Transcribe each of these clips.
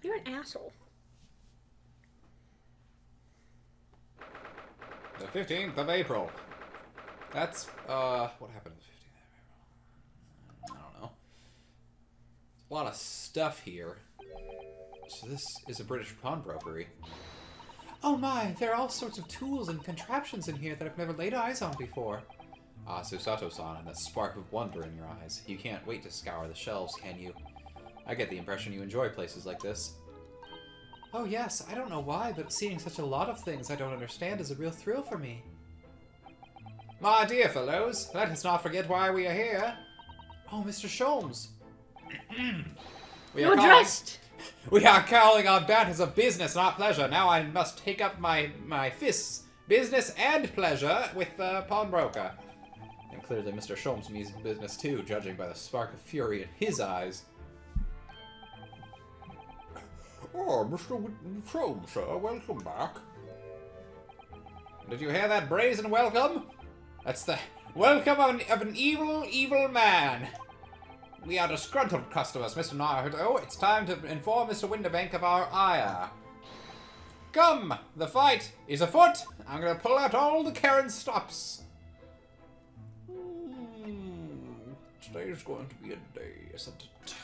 You're an asshole. The 15th of April. That's, what happened on the 15th of April? I don't know. A lot of stuff here. So this is a British pawnbrokery. Oh my, there are all sorts of tools and contraptions in here that I've never laid eyes on before. Ah, Susato-san, and that spark of wonder in your eyes. You can't wait to scour the shelves, can you? I get the impression you enjoy places like this. Oh yes, I don't know why, but seeing such a lot of things I don't understand is a real thrill for me. My dear fellows, let us not forget why we are here. Oh, Mr. Sholmes. You're dressed! We are calling on matters of business, not pleasure. Now I must take up my fists. Business and pleasure with the pawnbroker. And clearly Mr. Sholmes means business too, judging by the spark of fury in his eyes. Oh, Mr. Sholmes, sir, welcome back. Did you hear that brazen welcome? That's the welcome of an evil, evil man. We are disgruntled customers, Mr. Naruto. It's time to inform Mr. Winterbank of our ire. Come, the fight is afoot. I'm gonna pull out all the Karen stops. Today's going to be a day, isn't it?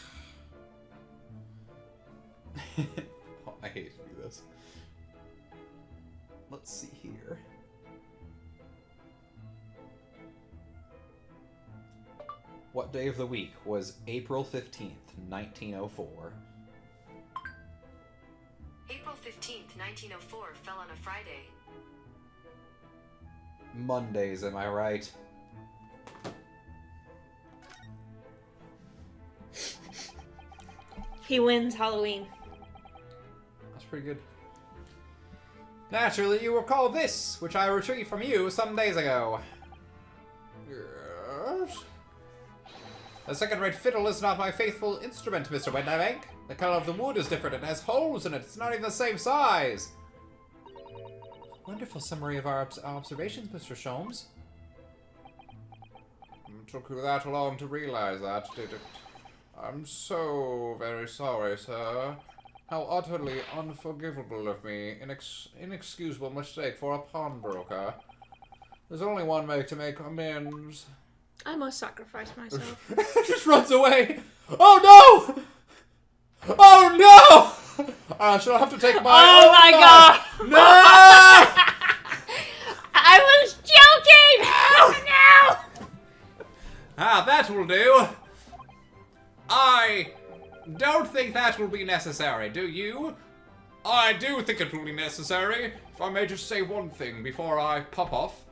Oh, I hate to do this. Let's see here. What day of the week was April 15th, 1904? April 15th, 1904 fell on a Friday. Mondays, am I right? He wins Halloween. That's pretty good. Naturally, you recall this, which I retrieved from you some days ago. Yes? The second-rate fiddle is not my faithful instrument, Mr. Winterbank. The color of the wood is different. It has holes in it. It's not even the same size. Wonderful summary of our observations, Mr. Sholmes. It took you that long to realize that, did it? I'm so very sorry, sir. How utterly unforgivable of me. Inexcusable mistake for a pawnbroker. There's only one way to make amends. I must sacrifice myself. Just runs away. Oh no! Oh no! Shall I have to take my? Oh my god! No! I was joking! Oh no! Ah, that will do. I don't think that will be necessary, do you? I do think it will be necessary. If I may just say one thing before I pop off.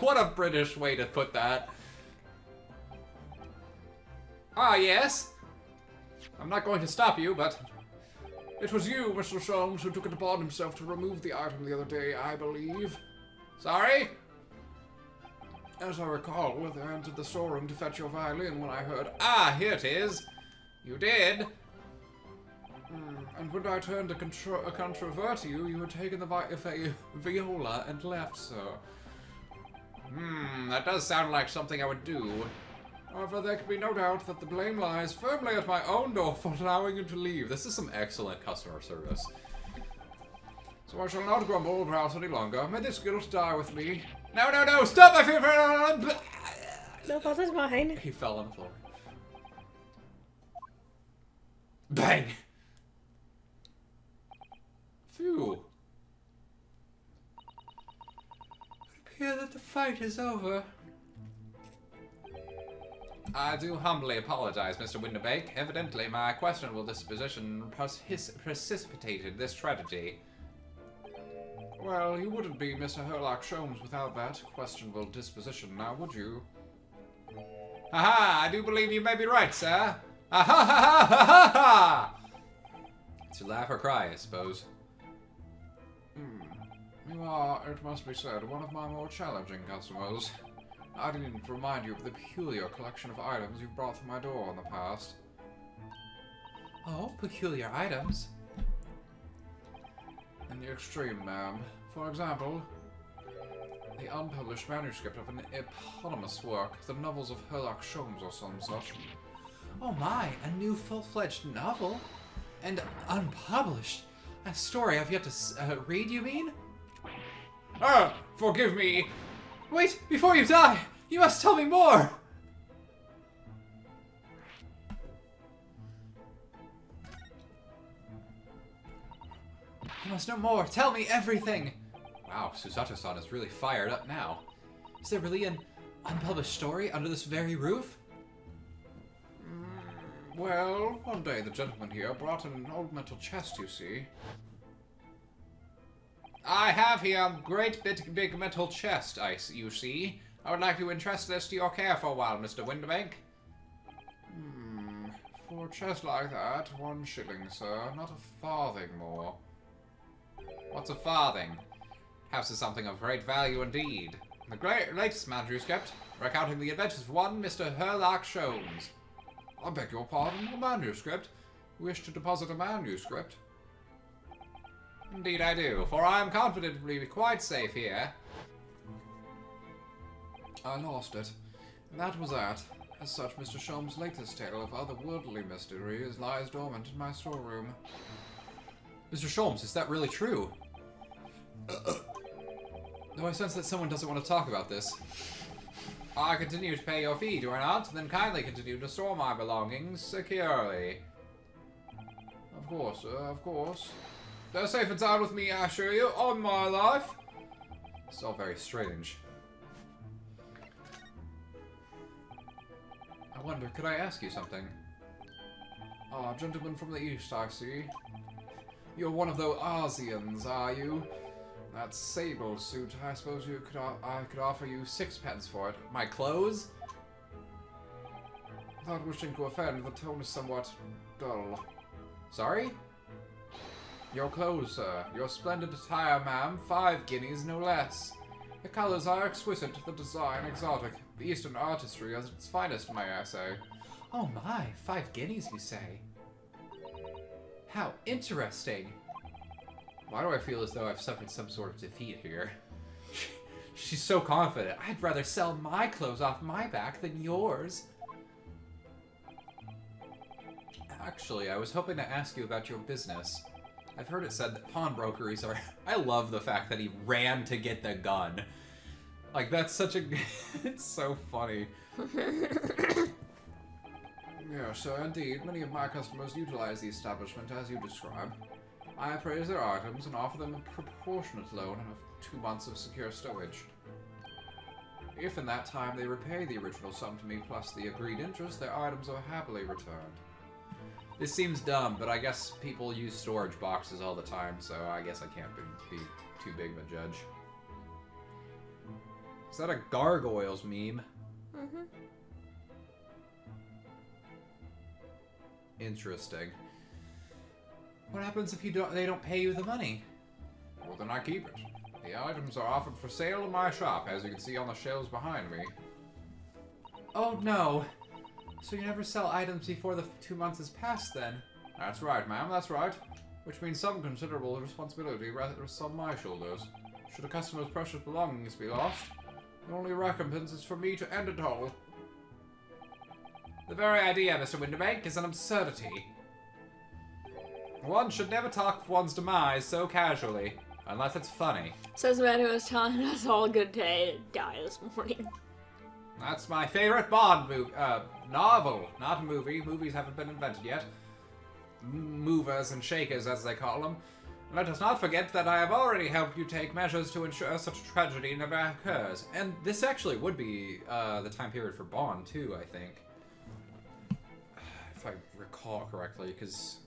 What a British way to put that. Ah, yes. I'm not going to stop you, but it was you, Mr. Sholmes, who took it upon himself to remove the item the other day, I believe. Sorry? As I recall, I entered the storeroom to fetch your violin when I heard, ah, here it is. You did. And when I turned to controvert you, you had taken the viola and left, sir. That does sound like something I would do. However, there can be no doubt that the blame lies firmly at my own door for allowing you to leave. This is some excellent customer service. So I shall not grumble or grouse any longer. May this guilt die with me. No, no, no! Stop my fear! No, that is mine. He fell on the floor. Bang! Phew. It appears that the fight is over. I do humbly apologize, Mr. Winterbank. Evidently, my questionable disposition precipitated this tragedy. Well, you wouldn't be Mr. Herlock Sholmes without that questionable disposition, now would you? Ha-ha! I do believe you may be right, sir. Ha-ha-ha-ha-ha-ha! To laugh or cry, I suppose. You are, it must be said, one of my more challenging customers. I didn't remind you of the peculiar collection of items you've brought through my door in the past. Oh, peculiar items? In the extreme, ma'am. For example, the unpublished manuscript of an eponymous work, the novels of Herlock Sholmes or some such. Oh my, a new full-fledged novel? And unpublished? A story I've yet to read, you mean? Ah, forgive me. Wait, before you die, you must tell me more. You must know more. Tell me everything. Wow, Susato-san is really fired up now. Is there really an unpublished story under this very roof? Well, one day the gentleman here brought in an old metal chest, you see. I have here a great big metal chest, you see. I would like to entrust this to your care for a while, Mr. Winterbank. For a chest like that, 1 shilling, sir. Not a farthing more. What's a farthing? House is something of great value indeed. The latest manuscript, recounting the adventures of one Mr. Herlock Sholmes. I beg your pardon, a manuscript? You wish to deposit a manuscript? Indeed I do, for I am confidently quite safe here. I lost it. And that was that. As such, Mr. Sholmes' latest tale of otherworldly mysteries lies dormant in my storeroom. Mr. Sholmes, is that really true? Though I sense that someone doesn't want to talk about this. I continue to pay your fee, do I not? Then kindly continue to store my belongings securely. Of course, sir, of course. They're safe and sound with me, I assure you, on my life. It's all very strange. I wonder, could I ask you something? Ah, gentleman from the east, I see. You're one of those Asians, are you? That sable suit, I suppose I could offer you 6 for it. My clothes? Without wishing to offend, the tone is somewhat dull. Sorry? Your clothes, sir. Your splendid attire, ma'am. 5 guineas, no less. The colors are exquisite, the design exotic. The Eastern artistry is its finest, may I say. Oh my, 5 guineas, you say? How interesting. Why do I feel as though I've suffered some sort of defeat here? She's so confident. I'd rather sell my clothes off my back than yours. Actually, I was hoping to ask you about your business. I've heard it said that pawnbrokeries are... I love the fact that he ran to get the gun. Like, that's such a... It's so funny. Yes, sir, indeed. Many of my customers utilize the establishment as you describe. I appraise their items and offer them a proportionate loan of 2 months of secure stowage. If in that time they repay the original sum to me plus the agreed interest, their items are happily returned. This seems dumb, but I guess people use storage boxes all the time, so I guess I can't be too big of a judge. Is that a gargoyles meme? Mm-hmm. Interesting. What happens if they don't pay you the money? Well, then I keep it. The items are offered for sale in my shop, as you can see on the shelves behind me. Oh no. So you never sell items before the 2 months has passed, then? That's right, ma'am, that's right. Which means some considerable responsibility rests on my shoulders. Should a customer's precious belongings be lost, the only recompense is for me to end it all. The very idea, Mr. Winterbank, is an absurdity. One should never talk of one's demise so casually, unless it's funny. Says the man who was telling us all good day to die this morning. That's my favorite Bond novel, not a movie. Movies haven't been invented yet. Movers and shakers, as they call them. Let us not forget that I have already helped you take measures to ensure such a tragedy never occurs. And this actually would be the time period for Bond, too, I think. If I recall correctly, because...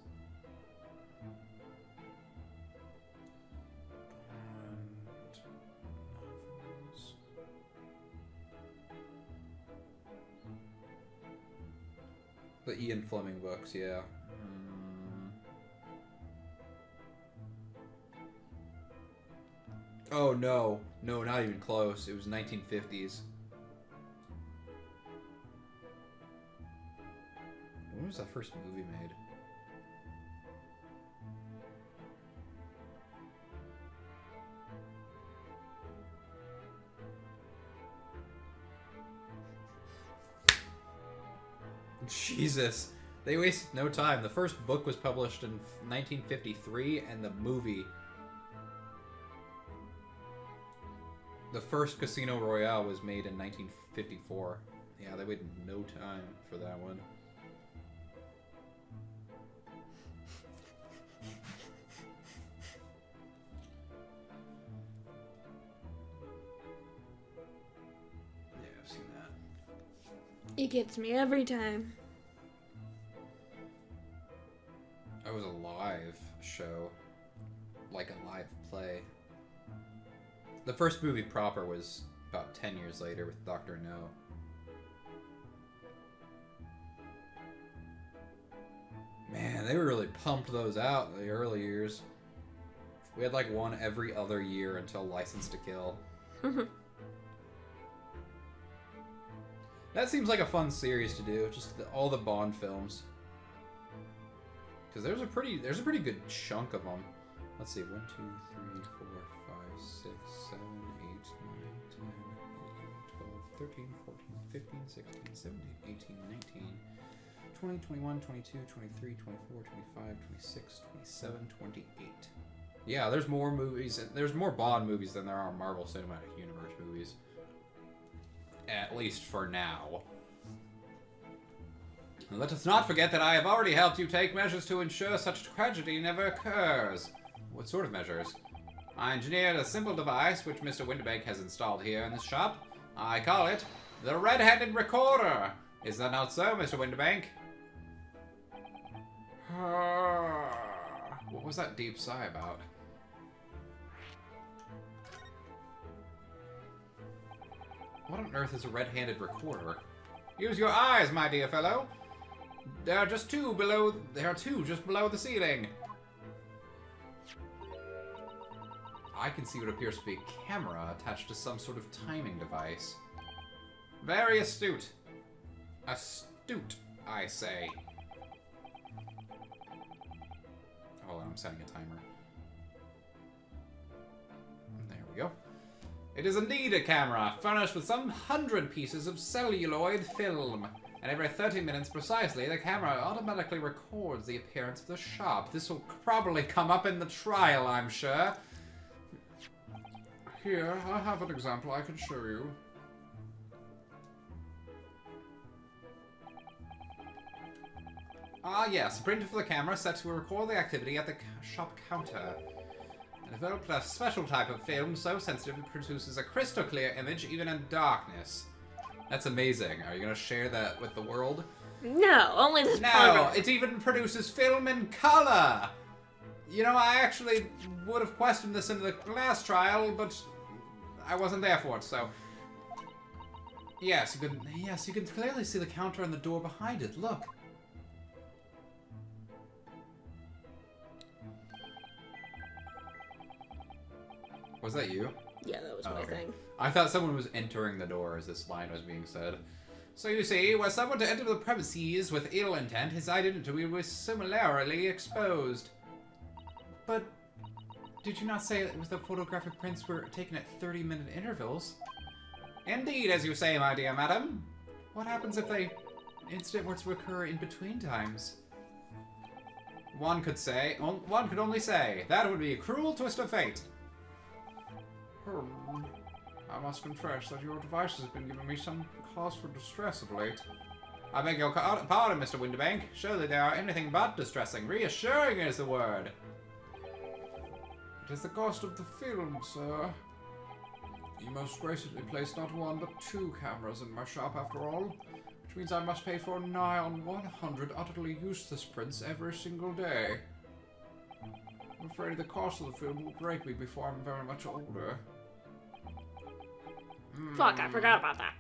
The Ian Fleming books, yeah. Oh no. No, not even close. It was 1950s. When was that first movie made? Jesus. They wasted no time. The first book was published in 1953, and the movie... The first Casino Royale was made in 1954. Yeah, they waited no time for that one. Yeah, I've seen that. It gets me every time. That was a live show. Like a live play. The first movie proper was about 10 years later with Dr. No. Man, they really pumped those out in the early years. We had like one every other year until License to Kill. That seems like a fun series to do, just all the Bond films. Because there's a pretty good chunk of them. Let's see, 1, 2, 3, 4, 5, 6, 7, 8, 9, 10, 11, 12, 13, 14, 15, 16, 17, 18, 19, 20, 21, 22, 23, 24, 25, 26, 27, 28. Yeah, there's more movies. There's more Bond movies than there are Marvel Cinematic Universe movies. At least for now. And let us not forget that I have already helped you take measures to ensure such tragedy never occurs. What sort of measures? I engineered a simple device which Mr. Winterbank has installed here in this shop. I call it the Red-Handed Recorder. Is that not so, Mr. Winterbank? What was that deep sigh about? What on earth is a red-handed recorder? Use your eyes, my dear fellow. There are two just below the ceiling. I can see what appears to be a camera attached to some sort of timing device. Very astute. Astute, I say. Hold on, I'm setting a timer. There we go. It is indeed a camera, furnished with some 100 pieces of celluloid film. And every 30 minutes precisely, the camera automatically records the appearance of the shop. This will probably come up in the trial, I'm sure. Here, I have an example I can show you. Ah yes, a printer for the camera set to record the activity at the shop counter. I developed a special type of film so sensitive it produces a crystal clear image even in darkness. That's amazing. Are you going to share that with the world? No, only this No, program. it even produces film in color! You know, I actually would have questioned this in the last trial, but I wasn't there for it, so... Yes, you can clearly see the counter and the door behind it. Look. Was that you? Yeah, that was my okay. thing. I thought someone was entering the door as this line was being said. So you see, were someone to enter the premises with ill intent, his identity was similarly exposed. But did you not say that the photographic prints were taken at 30-minute intervals? Indeed, as you say, my dear madam. What happens if the incident were to occur in between times? One could only say, that would be a cruel twist of fate. I must confess that your device has been giving me some cause for distress of late. I beg your pardon, Mr. Winterbank. Surely they are anything but distressing. Reassuring is the word. It is the cost of the film, sir. You most graciously placed not one but 2 cameras in my shop after all, which means I must pay for nigh on 100 utterly useless prints every single day. I'm afraid the cost of the film will break me before I'm very much older. Fuck, I forgot about that.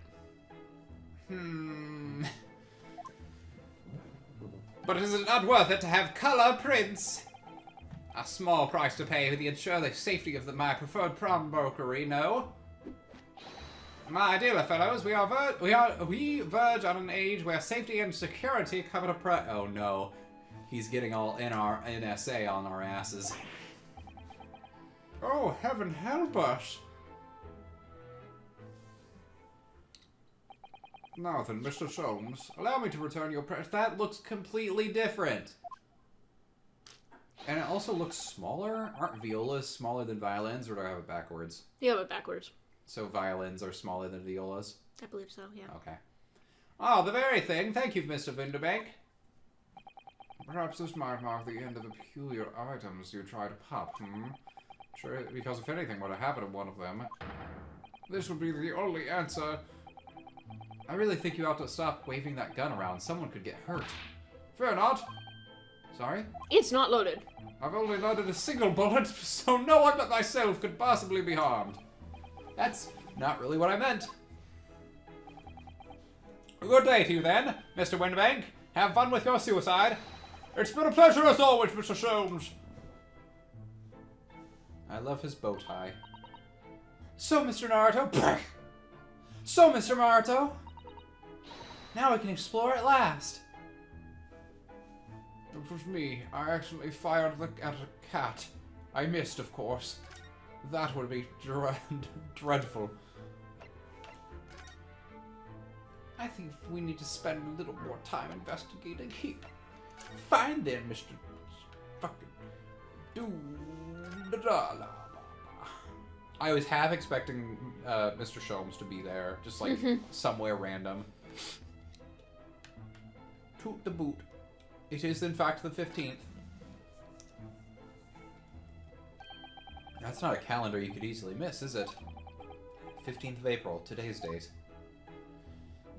But is it not worth it to have color prints? A small price to pay to ensure the safety of my preferred pawnbrokery, no? My dear fellows, we verge on an age where safety and security come at a price. Oh no, he's getting all NSA on our asses. Oh, heaven help us! Now then, Mr. Soames, allow me to return your That looks completely different. And it also looks smaller. Aren't violas smaller than violins, or do I have it backwards? You have it backwards. So violins are smaller than violas? I believe so, yeah. Okay. Oh, the very thing. Thank you, Mr. Vinderbank. Perhaps this might mark the end of the peculiar items you try to pop, Sure, because if anything were to happen to one of them, this would be the only answer. I really think you ought to stop waving that gun around. Someone could get hurt. Fear not. Sorry? It's not loaded. I've only loaded a single bullet, so no one but myself could possibly be harmed. That's not really what I meant. Good day to you then, Mr. Winterbank. Have fun with your suicide. It's been a pleasure as always, Mr. Soames. I love his bow tie. So, Mr. Naruto. So, Mr. Naruto. Now we can explore at last. It was me. I accidentally fired at a cat. I missed, of course. That would be dreadful. I think we need to spend a little more time investigating here. Fine then, Mr. Fucking I was half expecting Mr. Soames to be there, just like somewhere random. Toot the boot. It is in fact the 15th. That's not a calendar you could easily miss, is it? 15th of April, today's date.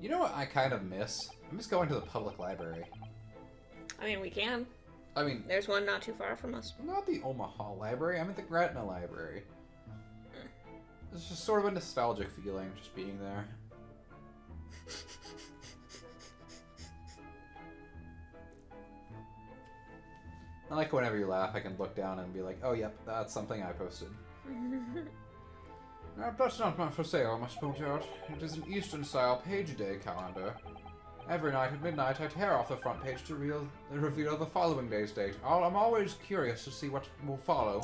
You know what I kind of miss? I miss going to the public library. I mean, we can. I mean... There's one not too far from us. Not the Omaha Library, I'm at the Gretna Library. It's just sort of a nostalgic feeling, just being there. I like whenever you laugh, I can look down and be like, oh, yep, that's something I posted. That's not much for sale, I must point out. It is an Eastern-style page day calendar. Every night at midnight, I tear off the front page to reveal the following day's date. I'm always curious to see what will follow.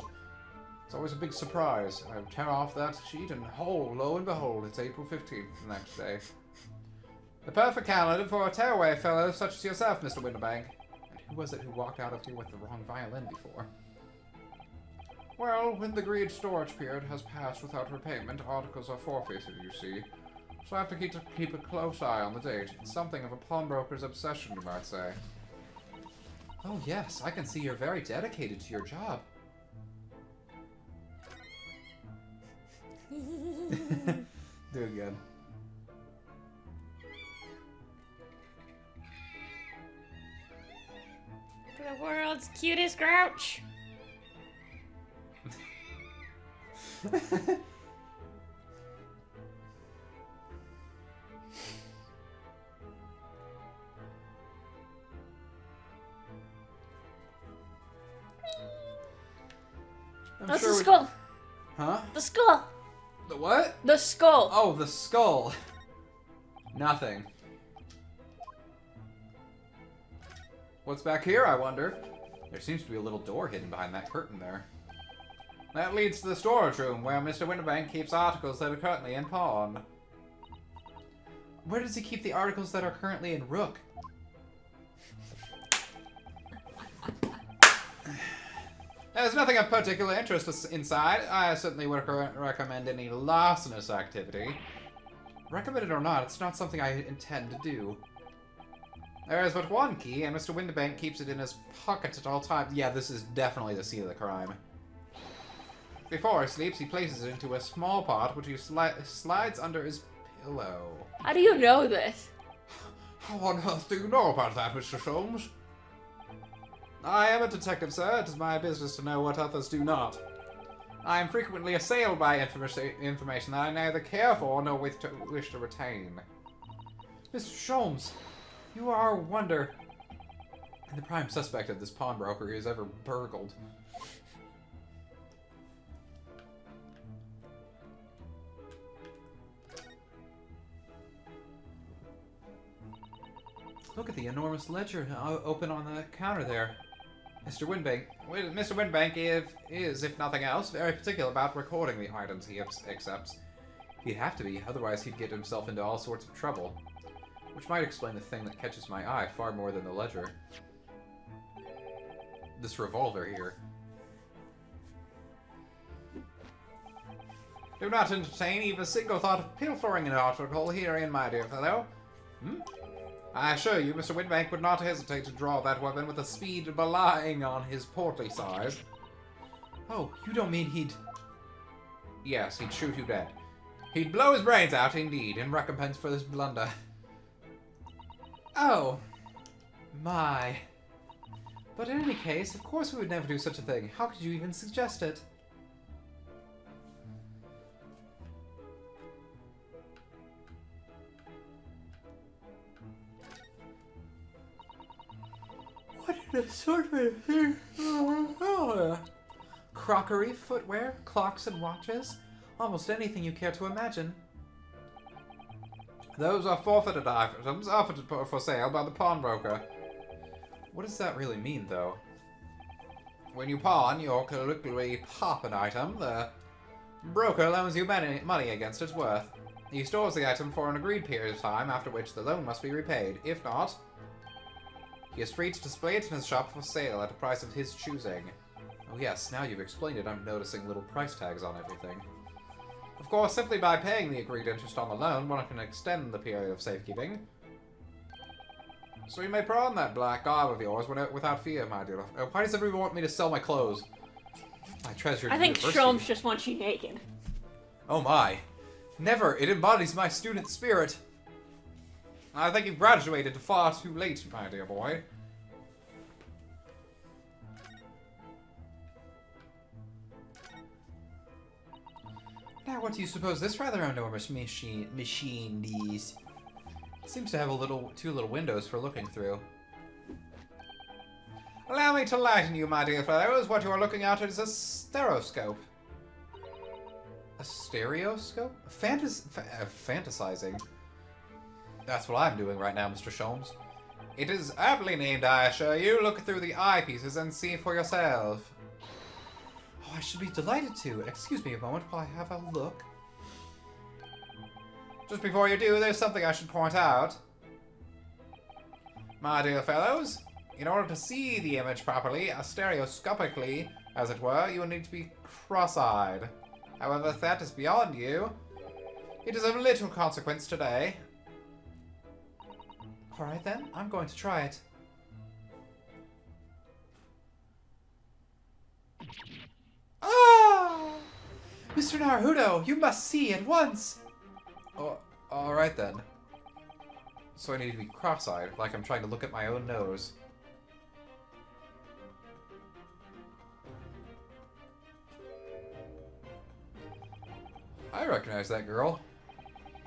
It's always a big surprise. I tear off that sheet and, lo and behold, it's April 15th the next day. The perfect calendar for a tearaway fellow such as yourself, Mr. Winterbank. Who was it who walked out of here with the wrong violin before? Well, when the agreed storage period has passed without repayment, articles are forfeited, you see. So I have to keep a close eye on the date. It's something of a pawnbroker's obsession, you might say. Oh yes, I can see you're very dedicated to your job. Doing good. The world's cutest grouch. That's the skull. Huh? The skull. The what? The skull. Oh, the skull. Nothing. What's back here, I wonder? There seems to be a little door hidden behind that curtain there. That leads to the storage room, where Mr. Winterbank keeps articles that are currently in pawn. Where does he keep the articles that are currently in Rook? There's nothing of particular interest inside. I certainly would recommend any larcenous activity. Recommend it or not, it's not something I intend to do. There is but one key, and Mr. Winterbank keeps it in his pocket at all times. Yeah, this is definitely the scene of the crime. Before he sleeps, he places it into a small pot, which he slides under his pillow. How do you know this? How on earth do you know about that, Mr. Soames? I am a detective, sir. It is my business to know what others do not. I am frequently assailed by information that I neither care for nor wish to retain. Mr. Soames, you are a wonder. And the prime suspect of this pawnbroker who has ever burgled. Look at the enormous ledger open on the counter there. Mr. Winterbank is, if nothing else, very particular about recording the items he accepts. He'd have to be, otherwise he'd get himself into all sorts of trouble. Which might explain the thing that catches my eye far more than the ledger. This revolver here. Do not entertain even a single thought of pilfering an article herein, my dear fellow. I assure you, Mr. Winbank would not hesitate to draw that weapon with a speed belying on his portly size. Oh, you don't mean he'd... Yes, he'd shoot you dead. He'd blow his brains out, indeed, in recompense for this blunder. Oh. My. But in any case, of course we would never do such a thing. How could you even suggest it? What an assortment of things. Crockery, footwear, clocks and watches. Almost anything you care to imagine. Those are forfeited items offered for sale by the pawnbroker. What does that really mean, though? When you pawn, or colloquially pop an item, the broker loans you money against its worth. He stores the item for an agreed period of time, after which the loan must be repaid. If not, he is free to display it in his shop for sale at a price of his choosing. Oh yes, now you've explained it, I'm noticing little price tags on everything. Of course, simply by paying the agreed interest on the loan, one can extend the period of safekeeping. So you may pawn that black garb of yours without fear, my dear. Why does everyone want me to sell my clothes? My treasured I think university. Sholmes just wants you naked. Oh my. Never. It embodies my student spirit. I think you've graduated far too late, my dear boy. Now, what do you suppose this rather enormous machine is? It seems to have two little windows for looking through. Allow me to lighten you, my dear fellows. What you are looking at is a stereoscope. A stereoscope? Fantasizing. That's what I'm doing right now, Mr. Sholmes. It is aptly named, I assure you. Look through the eyepieces and see for yourself. Oh, I should be delighted to. Excuse me a moment while I have a look. Just before you do, there's something I should point out. My dear fellows, in order to see the image properly, stereoscopically, as it were, you will need to be cross-eyed. However, if that is beyond you, it is of little consequence today. Alright then, I'm going to try it. Ah! Mr. Naruto, you must see at once! Oh, alright then. So I need to be cross-eyed, like I'm trying to look at my own nose. I recognize that girl.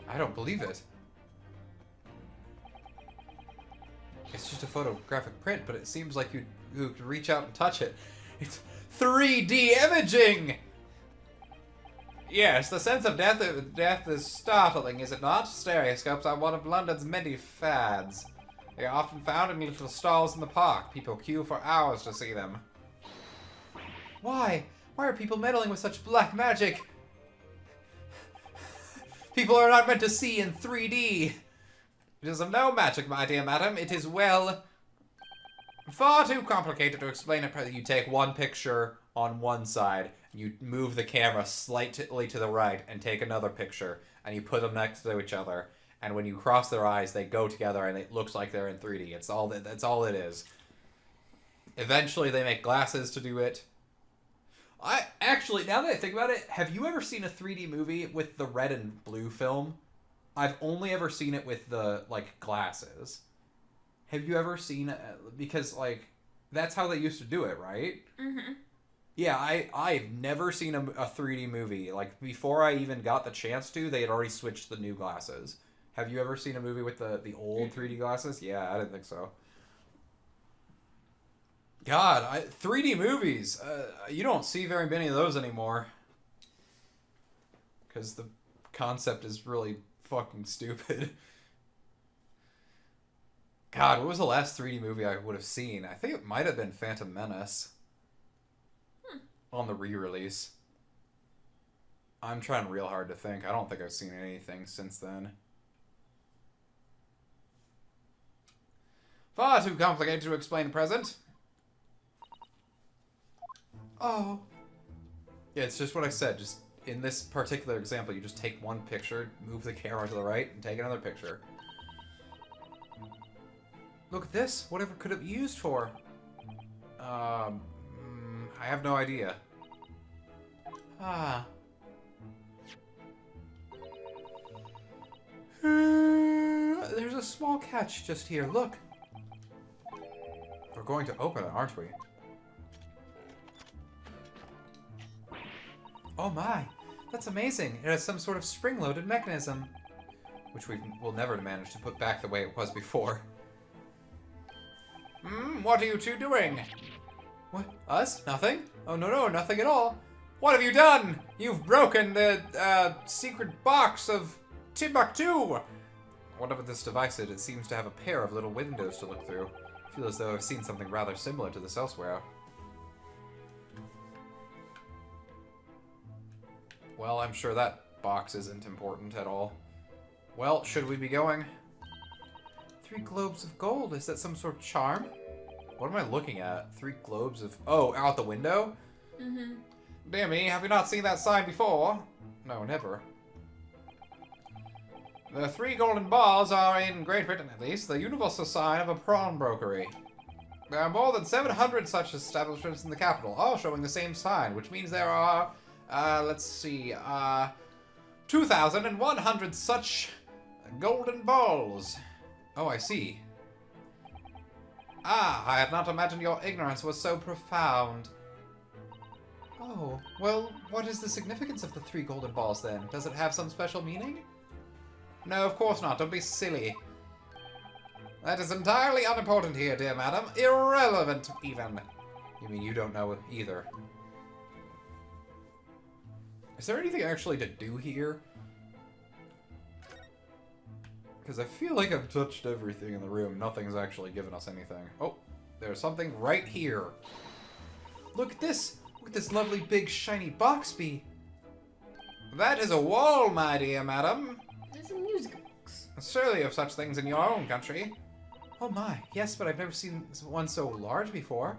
I don't believe it. It's just a photographic print, but it seems like you could reach out and touch it. It's 3D imaging! Yes, the sense of death is startling, is it not? Stereoscopes are one of London's many fads. They are often found in little stalls in the park. People queue for hours to see them. Why? Why are people meddling with such black magic? People are not meant to see in 3D. It is of no magic, my dear madam. It is, well, far too complicated to explain it. You take one picture on one side, and you move the camera slightly to the right, and take another picture, and you put them next to each other. And when you cross their eyes, they go together, and it looks like they're in 3D. That's all it is. Eventually, they make glasses to do it. Actually, now that I think about it, have you ever seen a 3D movie with the red and blue film? I've only ever seen it with the, like, glasses. Have you ever seen it? Because, like, that's how they used to do it, right? Mm-hmm. Yeah, I've never seen a 3D movie. Like, before I even got the chance to, they had already switched the new glasses. Have you ever seen a movie with the old 3D glasses? Yeah, I didn't think so. God, 3D movies. You don't see very many of those anymore. Because the concept is really fucking stupid. God, what was the last 3D movie I would have seen? I think it might have been Phantom Menace. On the re-release. I'm trying real hard to think. I don't think I've seen anything since then. Far too complicated to explain at present. Oh. Yeah, it's just what I said. Just in this particular example, you just take one picture, move the camera to the right, and take another picture. Look at this. Whatever could it be used for? I have no idea. Ah. There's a small catch just here. Look. We're going to open it, aren't we? Oh my. That's amazing. It has some sort of spring-loaded mechanism. Which we will never manage to put back the way it was before. What are you two doing? What? Us? Nothing? Oh, no, nothing at all. What have you done? You've broken the, secret box of Timbuktu. Whatever this device is, it seems to have a pair of little windows to look through. I feel as though I've seen something rather similar to this elsewhere. Well, I'm sure that box isn't important at all. Well, should we be going? 3 globes of gold. Is that some sort of charm? What am I looking at? 3 globes of... Oh, out the window? Mm-hmm. Dear me, have you not seen that sign before? No, never. The 3 golden balls are, in Great Britain at least, the universal sign of a pawnbrokery. There are more than 700 such establishments in the capital, all showing the same sign, which means there are, let's see, 2,100 such golden balls. Oh, I see. Ah, I had not imagined your ignorance was so profound. Oh, well, what is the significance of the 3 golden balls then? Does it have some special meaning? No, of course not. Don't be silly. That is entirely unimportant here, dear madam. Irrelevant, even. You mean you don't know either? Is there anything actually to do here? Because I feel like I've touched everything in the room. Nothing's actually given us anything. Oh, there's something right here. Look at this. Look at this lovely big shiny box bee. That is a wall, my dear madam. There's a music box. Surely you have such things in your own country. Oh my, yes, but I've never seen one so large before.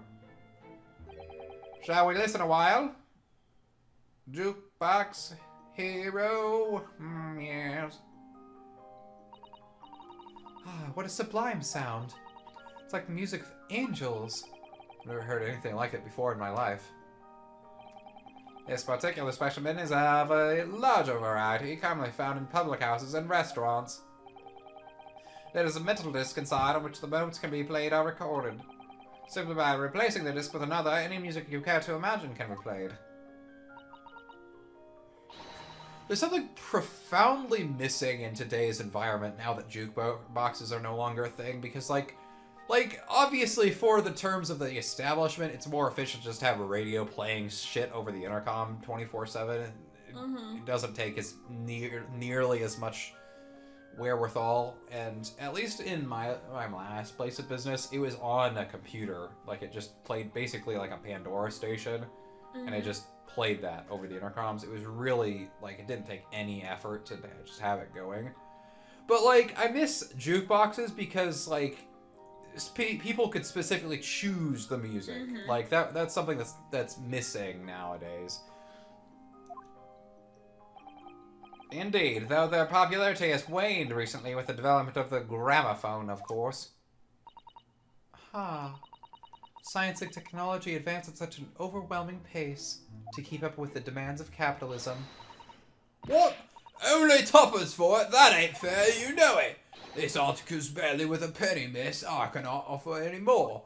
Shall we listen a while? Jukebox hero. Yes. Ah, what a sublime sound. It's like the music of angels. I've never heard anything like it before in my life. This particular specimen is of a larger variety, commonly found in public houses and restaurants. There is a metal disc inside on which the notes can be played or recorded. Simply by replacing the disc with another, any music you care to imagine can be played. There's something profoundly missing in today's environment now that jukeboxes are no longer a thing, because, like, obviously for the terms of the establishment, it's more efficient just to have a radio playing shit over the intercom 24/7. It doesn't take as nearly as much wherewithal, and at least in my last place of business, it was on a computer. Like, it just played basically like a Pandora station, and it just played that over the intercoms. It was really, like, it didn't take any effort to just have it going. But, like, I miss jukeboxes because, like, people could specifically choose the music. Like, that's something that's missing nowadays. Indeed, though their popularity has waned recently with the development of the gramophone, of course. Ah. Science and technology advance at such an overwhelming pace to keep up with the demands of capitalism. What? Only tuppence for it? That ain't fair, you know it. This article's barely worth a penny, miss. I cannot offer any more.